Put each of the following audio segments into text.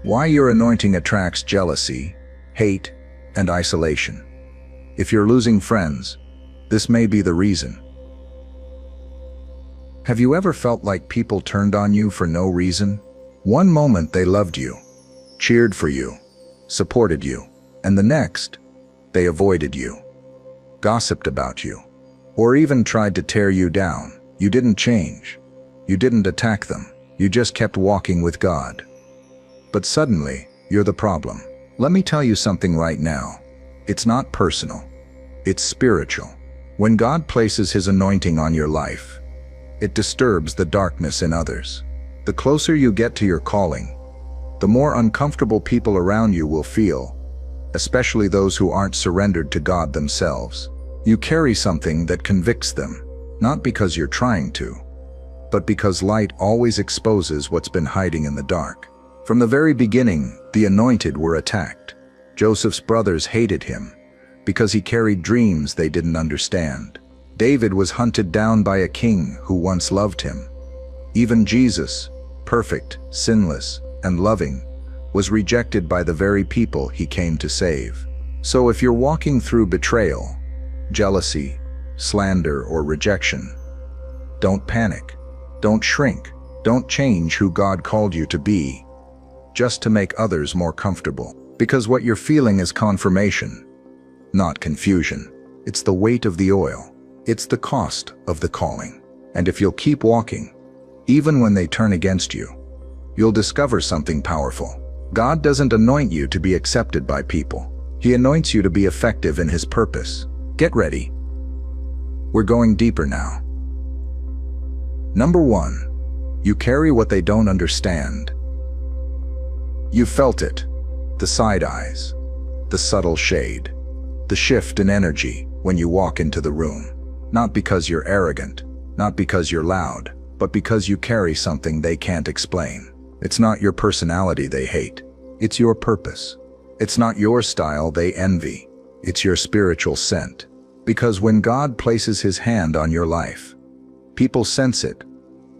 Why your anointing attracts jealousy, hate, and isolation. If you're losing friends, this may be the reason. Have you ever felt like people turned on you for no reason? One moment they loved you, cheered for you, supported you, and the next, they avoided you, gossiped about you, or even tried to tear you down. You didn't change. You didn't attack them. You just kept walking with God. But suddenly, you're the problem. Let me tell you something right now. It's not personal. It's spiritual. When God places His anointing on your life, it disturbs the darkness in others. The closer you get to your calling, the more uncomfortable people around you will feel, especially those who aren't surrendered to God themselves. You carry something that convicts them, not because you're trying to, but because light always exposes what's been hiding in the dark. From the very beginning, the anointed were attacked. Joseph's brothers hated him because he carried dreams they didn't understand. David was hunted down by a king who once loved him. Even Jesus, perfect, sinless, and loving, was rejected by the very people He came to save. So if you're walking through betrayal, jealousy, slander, or rejection, don't panic. Don't shrink. Don't change who God called you to be just to make others more comfortable. Because what you're feeling is confirmation, not confusion. It's the weight of the oil. It's the cost of the calling. And if you'll keep walking, even when they turn against you, you'll discover something powerful. God doesn't anoint you to be accepted by people. He anoints you to be effective in His purpose. Get ready. We're going deeper now. Number 1, you carry what they don't understand. You felt it. The side eyes, the subtle shade, the shift in energy when you walk into the room. Not because you're arrogant, not because you're loud, but because you carry something they can't explain. It's not your personality they hate. It's your purpose. It's not your style they envy. It's your spiritual scent. Because when God places His hand on your life, people sense it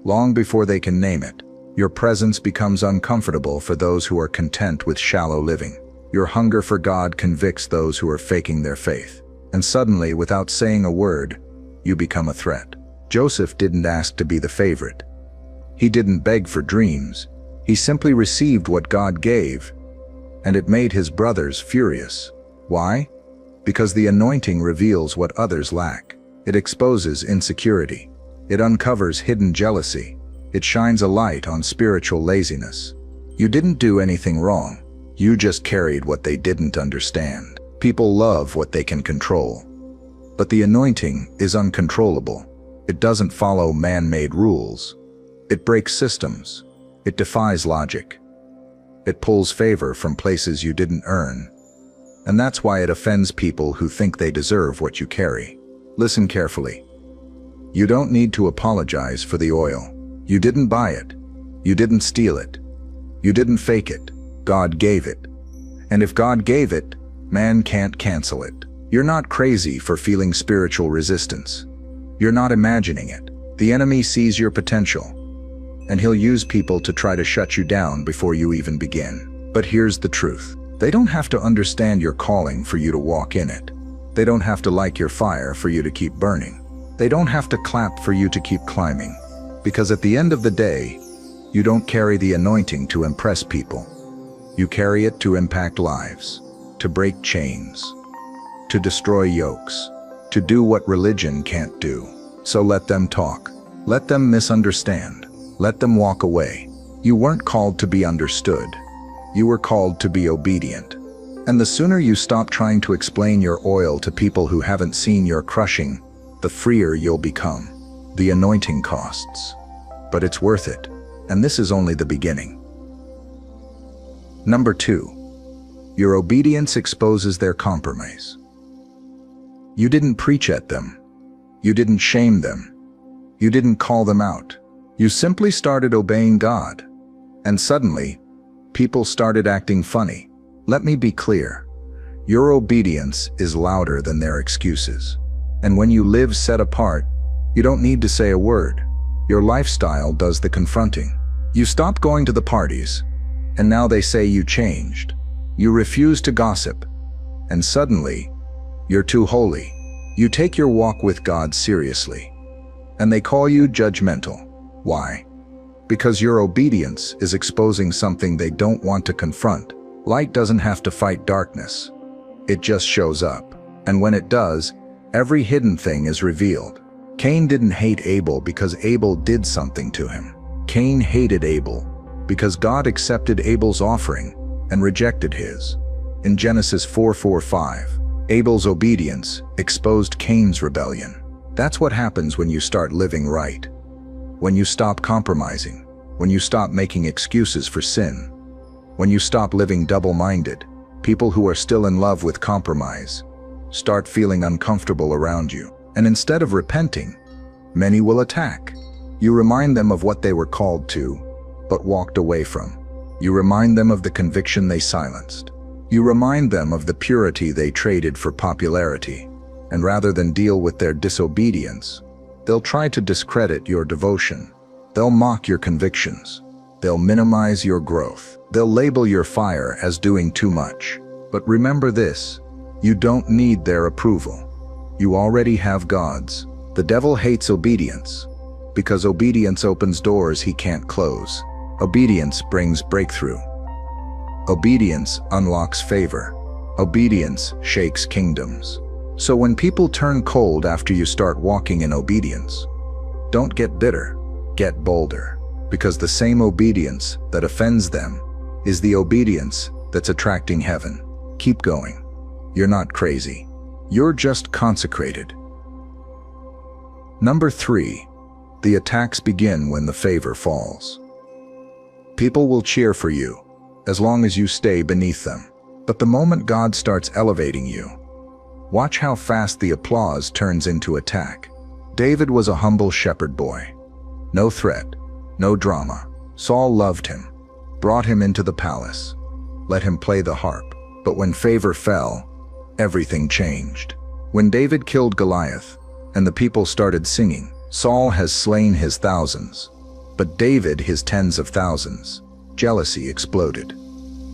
long before they can name it. Your presence becomes uncomfortable for those who are content with shallow living. Your hunger for God convicts those who are faking their faith. And suddenly, without saying a word, you become a threat. Joseph didn't ask to be the favorite. He didn't beg for dreams. He simply received what God gave, and it made his brothers furious. Why? Because the anointing reveals what others lack. It exposes insecurity. It uncovers hidden jealousy. It shines a light on spiritual laziness. You didn't do anything wrong. You just carried what they didn't understand. People love what they can control. But the anointing is uncontrollable. It doesn't follow man-made rules. It breaks systems. It defies logic. It pulls favor from places you didn't earn. And that's why it offends people who think they deserve what you carry. Listen carefully. You don't need to apologize for the oil. You didn't buy it. You didn't steal it. You didn't fake it. God gave it. And if God gave it, man can't cancel it. You're not crazy for feeling spiritual resistance. You're not imagining it. The enemy sees your potential, and he'll use people to try to shut you down before you even begin. But here's the truth. They don't have to understand your calling for you to walk in it. They don't have to like your fire for you to keep burning. They don't have to clap for you to keep climbing. Because at the end of the day, you don't carry the anointing to impress people. You carry it to impact lives, to break chains, to destroy yokes, to do what religion can't do. So let them talk. Let them misunderstand. Let them walk away. You weren't called to be understood. You were called to be obedient. And the sooner you stop trying to explain your oil to people who haven't seen your crushing, the freer you'll become. The anointing costs, but it's worth it. And this is only the beginning. Number 2, your obedience exposes their compromise. You didn't preach at them. You didn't shame them. You didn't call them out. You simply started obeying God. And suddenly, people started acting funny. Let me be clear. Your obedience is louder than their excuses. And when you live set apart, you don't need to say a word. Your lifestyle does the confronting. You stop going to the parties. And now they say you changed. You refuse to gossip. And suddenly, you're too holy. You take your walk with God seriously. And they call you judgmental. Why? Because your obedience is exposing something they don't want to confront. Light doesn't have to fight darkness. It just shows up. And when it does, every hidden thing is revealed. Cain didn't hate Abel because Abel did something to him. Cain hated Abel because God accepted Abel's offering and rejected his. In Genesis 4:4-5, Abel's obedience exposed Cain's rebellion. That's what happens when you start living right. When you stop compromising. When you stop making excuses for sin. When you stop living double-minded. People who are still in love with compromise start feeling uncomfortable around you. And instead of repenting, many will attack. You remind them of what they were called to, but walked away from. You remind them of the conviction they silenced. You remind them of the purity they traded for popularity. And rather than deal with their disobedience, they'll try to discredit your devotion. They'll mock your convictions. They'll minimize your growth. They'll label your fire as doing too much. But remember this, you don't need their approval. You already have God's. The devil hates obedience because obedience opens doors he can't close. Obedience brings breakthrough. Obedience unlocks favor. Obedience shakes kingdoms. So when people turn cold after you start walking in obedience, don't get bitter, get bolder. Because the same obedience that offends them is the obedience that's attracting heaven. Keep going. You're not crazy. You're just consecrated. Number 3, the attacks begin when the favor falls. People will cheer for you as long as you stay beneath them. But the moment God starts elevating you, watch how fast the applause turns into attack. David was a humble shepherd boy. No threat, no drama. Saul loved him, brought him into the palace, let him play the harp. But when favor fell, everything changed. When David killed Goliath and the people started singing, Saul has slain his thousands, but David his tens of thousands, jealousy exploded.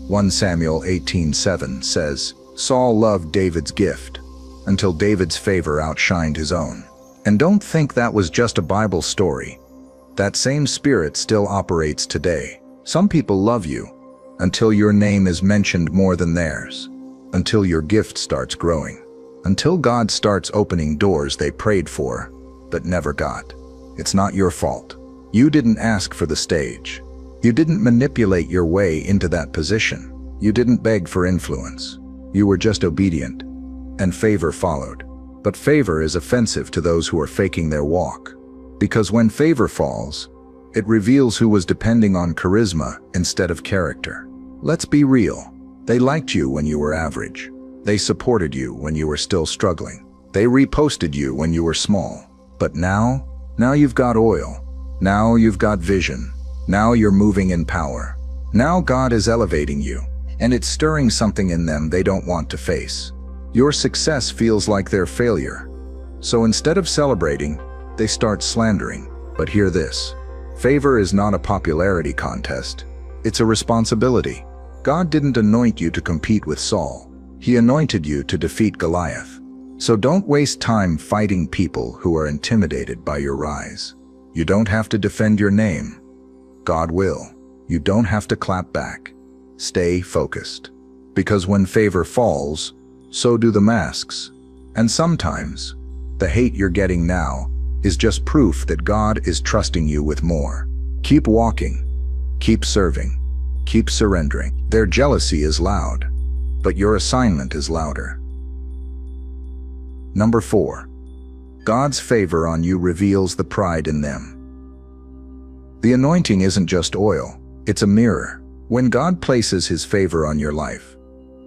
1 Samuel 18:7 says, Saul loved David's gift until David's favor outshined his own. And don't think that was just a Bible story. That same spirit still operates today. Some people love you until your name is mentioned more than theirs, until your gift starts growing, until God starts opening doors they prayed for but never got. It's not your fault. You didn't ask for the stage. You didn't manipulate your way into that position. You didn't beg for influence. You were just obedient, and favor followed. But favor is offensive to those who are faking their walk. Because when favor falls, it reveals who was depending on charisma instead of character. Let's be real. They liked you when you were average. They supported you when you were still struggling. They reposted you when you were small. But now you've got oil. Now you've got vision. Now you're moving in power. Now God is elevating you, and it's stirring something in them they don't want to face. Your success feels like their failure. So instead of celebrating, they start slandering. But hear this. Favor is not a popularity contest. It's a responsibility. God didn't anoint you to compete with Saul. He anointed you to defeat Goliath. So don't waste time fighting people who are intimidated by your rise. You don't have to defend your name. God will. You don't have to clap back. Stay focused. Because when favor falls, so do the masks. And sometimes, the hate you're getting now is just proof that God is trusting you with more. Keep walking. Keep serving. Keep surrendering. Their jealousy is loud, but your assignment is louder. Number 4. God's favor on you reveals the pride in them. The anointing isn't just oil, it's a mirror. When God places His favor on your life,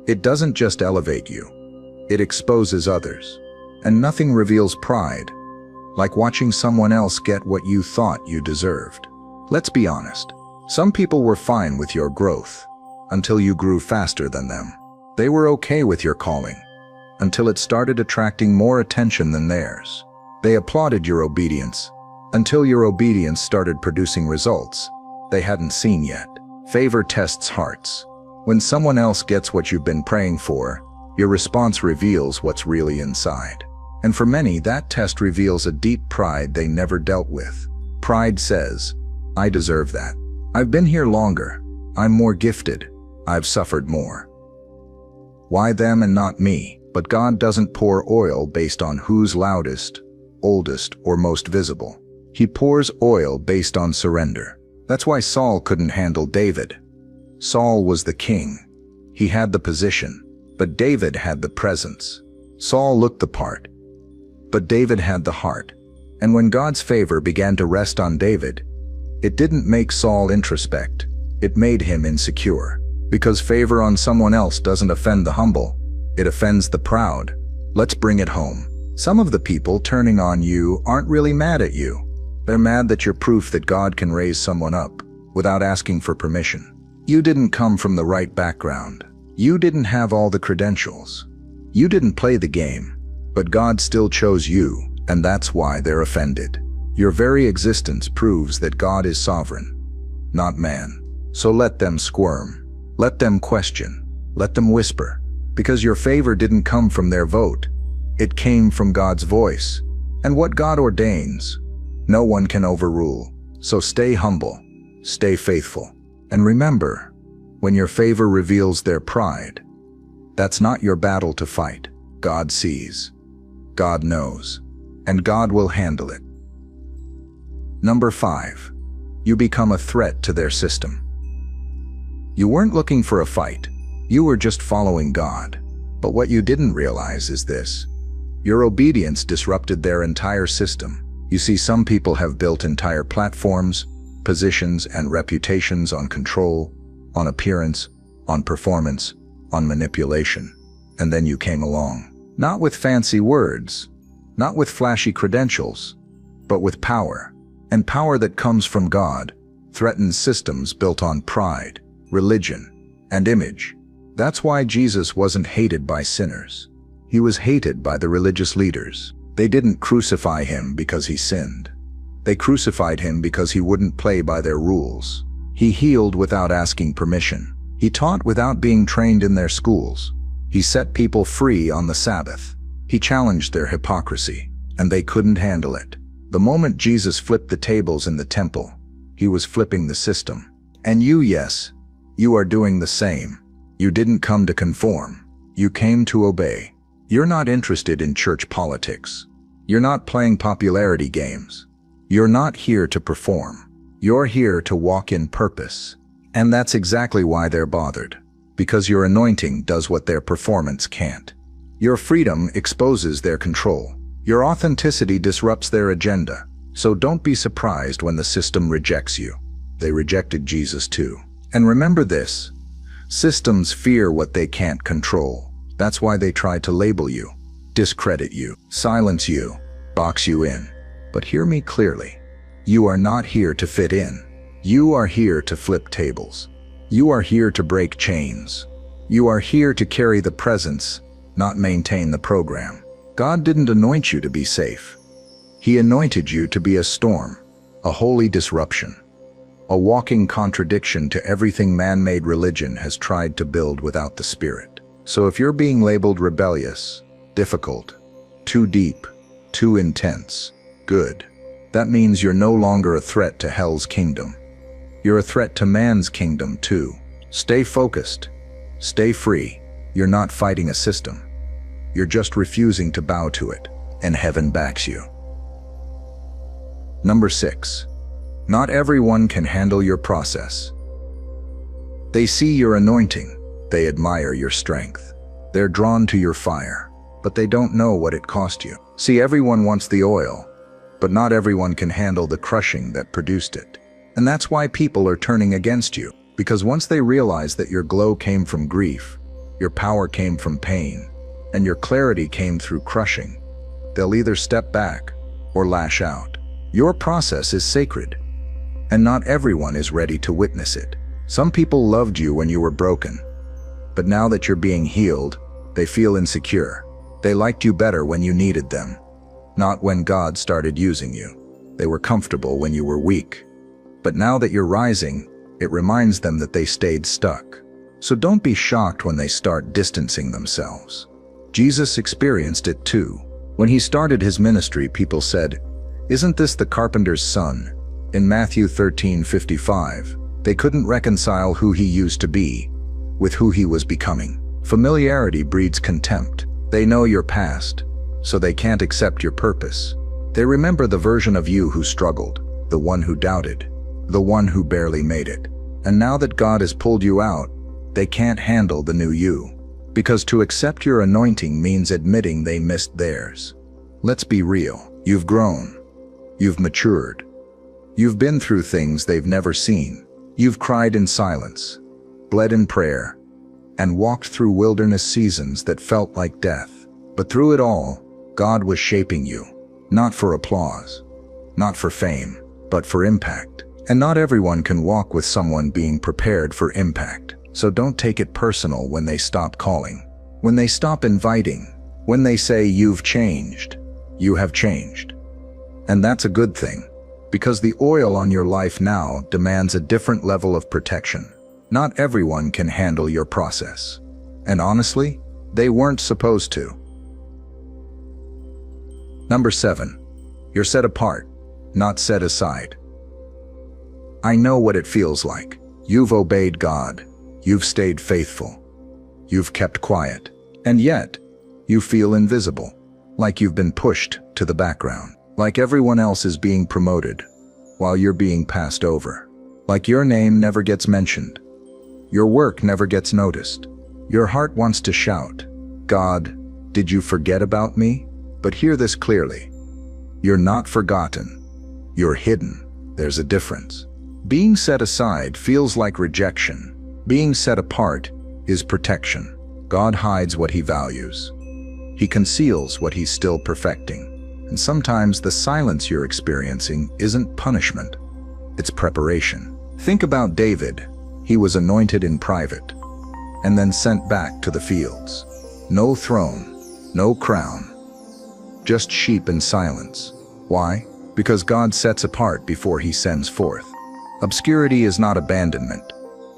it doesn't just elevate you, it exposes others. And nothing reveals pride like watching someone else get what you thought you deserved. Let's be honest. Some people were fine with your growth until you grew faster than them. They were okay with your calling until it started attracting more attention than theirs. They applauded your obedience until your obedience started producing results they hadn't seen yet. Favor tests hearts. When someone else gets what you've been praying for, your response reveals what's really inside. And for many, that test reveals a deep pride they never dealt with. Pride says, I deserve that. I've been here longer. I'm more gifted. I've suffered more. Why them and not me? But God doesn't pour oil based on who's loudest, oldest, or most visible. He pours oil based on surrender. That's why Saul couldn't handle David. Saul was the king. He had the position, but David had the presence. Saul looked the part, but David had the heart. And when God's favor began to rest on David, it didn't make Saul introspect. It made him insecure. Because favor on someone else doesn't offend the humble. It offends the proud. Let's bring it home. Some of the people turning on you aren't really mad at you. They're mad that you're proof that God can raise someone up without asking for permission. You didn't come from the right background. You didn't have all the credentials. You didn't play the game, but God still chose you, and that's why they're offended. Your very existence proves that God is sovereign, not man. So let them squirm. Let them question. Let them whisper. Because your favor didn't come from their vote. It came from God's voice. And what God ordains, no one can overrule. So stay humble, stay faithful. And remember, when your favor reveals their pride, that's not your battle to fight. God sees, God knows, and God will handle it. Number 5, you become a threat to their system. You weren't looking for a fight. You were just following God. But what you didn't realize is this. Your obedience disrupted their entire system. You see, some people have built entire platforms, positions, and reputations on control, on appearance, on performance, on manipulation. And then you came along. Not with fancy words, not with flashy credentials, but with power. And power that comes from God threatens systems built on pride, religion, and image. That's why Jesus wasn't hated by sinners. He was hated by the religious leaders. They didn't crucify him because he sinned. They crucified him because he wouldn't play by their rules. He healed without asking permission. He taught without being trained in their schools. He set people free on the Sabbath. He challenged their hypocrisy, and they couldn't handle it. The moment Jesus flipped the tables in the temple, he was flipping the system. And you, yes, you are doing the same. You didn't come to conform. You came to obey. You're not interested in church politics. You're not playing popularity games. You're not here to perform. You're here to walk in purpose. And that's exactly why they're bothered. Because your anointing does what their performance can't. Your freedom exposes their control. Your authenticity disrupts their agenda. So don't be surprised when the system rejects you. They rejected Jesus too. And remember this. Systems fear what they can't control. That's why they try to label you, discredit you, silence you, box you in. But hear me clearly. You are not here to fit in. You are here to flip tables. You are here to break chains. You are here to carry the presence, not maintain the program. God didn't anoint you to be safe. He anointed you to be a storm, a holy disruption, a walking contradiction to everything man-made religion has tried to build without the Spirit. So if you're being labeled rebellious, difficult, too deep, too intense, good, that means you're no longer a threat to hell's kingdom. You're a threat to man's kingdom too. Stay focused. Stay free. You're not fighting a system. You're just refusing to bow to it, and heaven backs you. Number 6. Not everyone can handle your process. They see your anointing. They admire your strength. They're drawn to your fire, but they don't know what it cost you. See, everyone wants the oil, but not everyone can handle the crushing that produced it. And that's why people are turning against you, because once they realize that your glow came from grief, your power came from pain, and your clarity came through crushing, they'll either step back or lash out. Your process is sacred, and not everyone is ready to witness it. Some people loved you when you were broken, but now that you're being healed, they feel insecure. They liked you better when you needed them, not when God started using you. They were comfortable when you were weak. But now that you're rising, It reminds them that they stayed stuck. So don't be shocked when they start distancing themselves. Jesus experienced it too. When he started his ministry, people said, "Isn't this the carpenter's son?" In Matthew 13:55, they couldn't reconcile who he used to be with who he was becoming. Familiarity breeds contempt. They know your past, so they can't accept your purpose. They remember the version of you who struggled, the one who doubted, the one who barely made it. And now that God has pulled you out, they can't handle the new you. Because to accept your anointing means admitting they missed theirs. Let's be real. You've grown. You've matured. You've been through things they've never seen. You've cried in silence, bled in prayer, and walked through wilderness seasons that felt like death. But through it all, God was shaping you, not for applause, not for fame, but for impact. And not everyone can walk with someone being prepared for impact. So don't take it personal when they stop calling, when they stop inviting, when they say you've changed. You have changed. And that's a good thing, because the oil on your life now demands a different level of protection. Not everyone can handle your process. And honestly, they weren't supposed to. Number 7, you're set apart, not set aside. I know what it feels like. You've obeyed God. You've stayed faithful. You've kept quiet. And yet, you feel invisible, like you've been pushed to the background, like everyone else is being promoted, while you're being passed over, like your name never gets mentioned. Your work never gets noticed. Your heart wants to shout, "God, did you forget about me?" But hear this clearly. You're not forgotten. You're hidden. There's a difference. Being set aside feels like rejection. Being set apart is protection. God hides what he values. He conceals what he's still perfecting. And sometimes the silence you're experiencing isn't punishment. It's preparation. Think about David. He was anointed in private and then sent back to the fields. No throne, no crown, just sheep and silence. Why? Because God sets apart before he sends forth. Obscurity is not abandonment.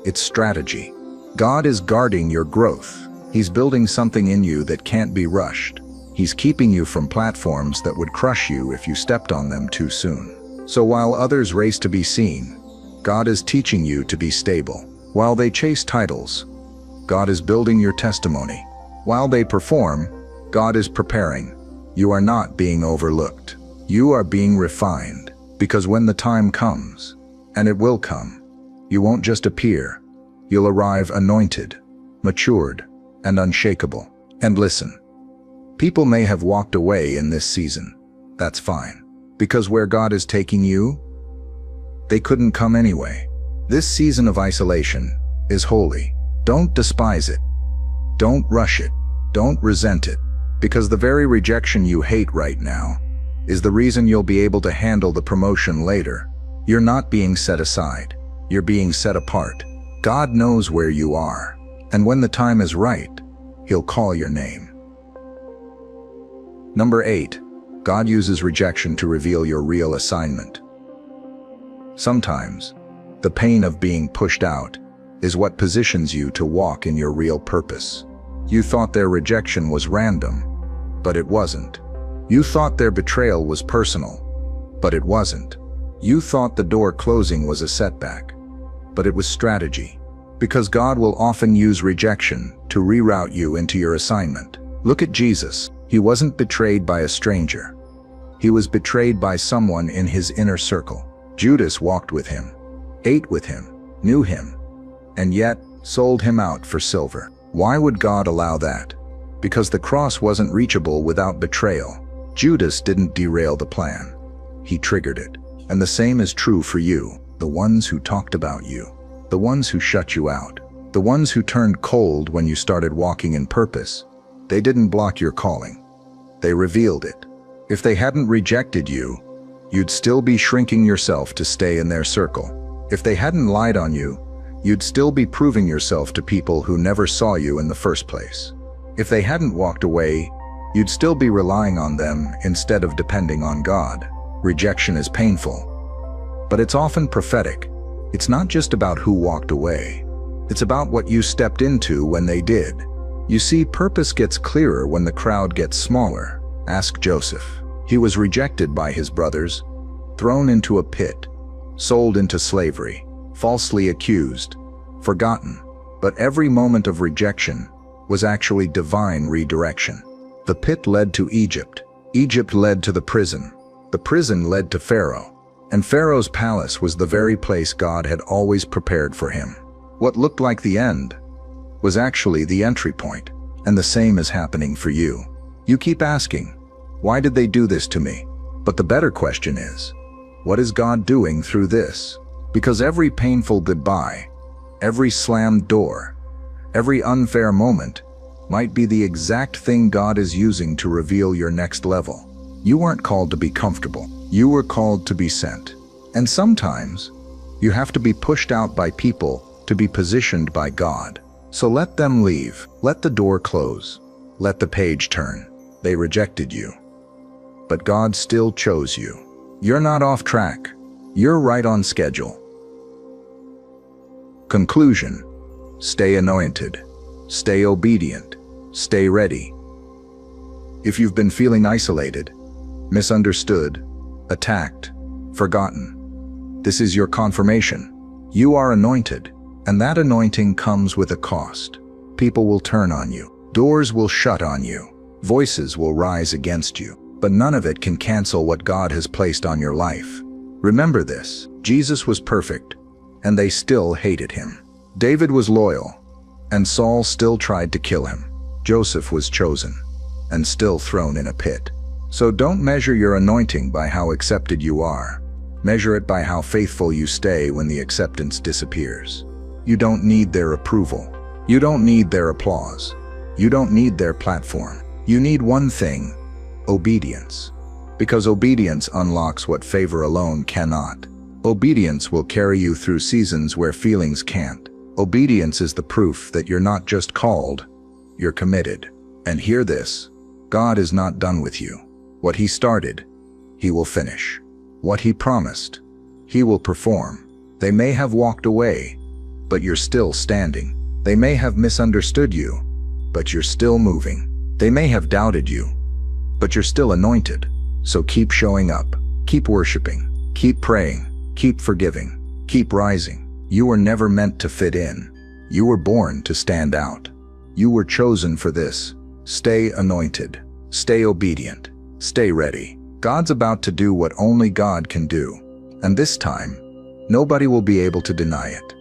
It's strategy. God is guarding your growth. He's building something in you that can't be rushed. He's keeping you from platforms that would crush you if you stepped on them too soon. So while others race to be seen, God is teaching you to be stable. While they chase titles, God is building your testimony. While they perform, God is preparing. You are not being overlooked. You are being refined. Because when the time comes, and it will come, you won't just appear. You'll arrive anointed, matured, and unshakable. And listen, people may have walked away in this season. That's fine. Because where God is taking you, they couldn't come anyway. This season of isolation is holy. Don't despise it. Don't rush it. Don't resent it. Because the very rejection you hate right now is the reason you'll be able to handle the promotion later. You're not being set aside. You're being set apart. God knows where you are. And when the time is right, he'll call your name. Number 8, God uses rejection to reveal your real assignment. Sometimes, the pain of being pushed out is what positions you to walk in your real purpose. You thought their rejection was random, but it wasn't. You thought their betrayal was personal, but it wasn't. You thought the door closing was a setback, but it was strategy. Because God will often use rejection to reroute you into your assignment. Look at Jesus. He wasn't betrayed by a stranger. He was betrayed by someone in his inner circle. Judas walked with him, ate with him, knew him, and yet sold him out for silver. Why would God allow that? Because the cross wasn't reachable without betrayal. Judas didn't derail the plan. He triggered it. And the same is true for you, the ones who talked about you, the ones who shut you out, the ones who turned cold when you started walking in purpose. They didn't block your calling. They revealed it. If they hadn't rejected you, you'd still be shrinking yourself to stay in their circle. If they hadn't lied on you, you'd still be proving yourself to people who never saw you in the first place. If they hadn't walked away, you'd still be relying on them instead of depending on God. Rejection is painful, but it's often prophetic. It's not just about who walked away. It's about what you stepped into when they did. You see, purpose gets clearer when the crowd gets smaller. Ask Joseph. He was rejected by his brothers, thrown into a pit, sold into slavery, falsely accused, forgotten. But every moment of rejection was actually divine redirection. The pit led to Egypt. Egypt led to the prison led to Pharaoh. And Pharaoh's palace was the very place God had always prepared for him. What looked like the end was actually the entry point. And the same is happening for you. You keep asking, why did they do this to me? But the better question is, what is God doing through this? Because every painful goodbye, every slammed door, every unfair moment might be the exact thing God is using to reveal your next level. You weren't called to be comfortable. You were called to be sent. And sometimes you have to be pushed out by people to be positioned by God. So let them leave. Let the door close. Let the page turn. They rejected you. But God still chose you. You're not off track. You're right on schedule. Conclusion. Stay anointed. Stay obedient. Stay ready. If you've been feeling isolated, misunderstood, attacked, forgotten, this is your confirmation. You are anointed, and that anointing comes with a cost. People will turn on you. Doors will shut on you. Voices will rise against you. But none of it can cancel what God has placed on your life. Remember this: Jesus was perfect, and they still hated him. David was loyal, and Saul still tried to kill him. Joseph was chosen, and still thrown in a pit. So don't measure your anointing by how accepted you are. Measure it by how faithful you stay when the acceptance disappears. You don't need their approval. You don't need their applause. You don't need their platform. You need one thing: obedience. Because obedience unlocks what favor alone cannot. Obedience will carry you through seasons where feelings can't. Obedience is the proof that you're not just called, you're committed. And hear this: God is not done with you. What he started, he will finish. What he promised, he will perform. They may have walked away, but you're still standing. They may have misunderstood you, but you're still moving. They may have doubted you, but you're still anointed. So keep showing up, keep worshiping, keep praying, keep forgiving, keep rising. You were never meant to fit in. You were born to stand out. You were chosen for this. Stay anointed, stay obedient, stay ready. God's about to do what only God can do. And this time, nobody will be able to deny it.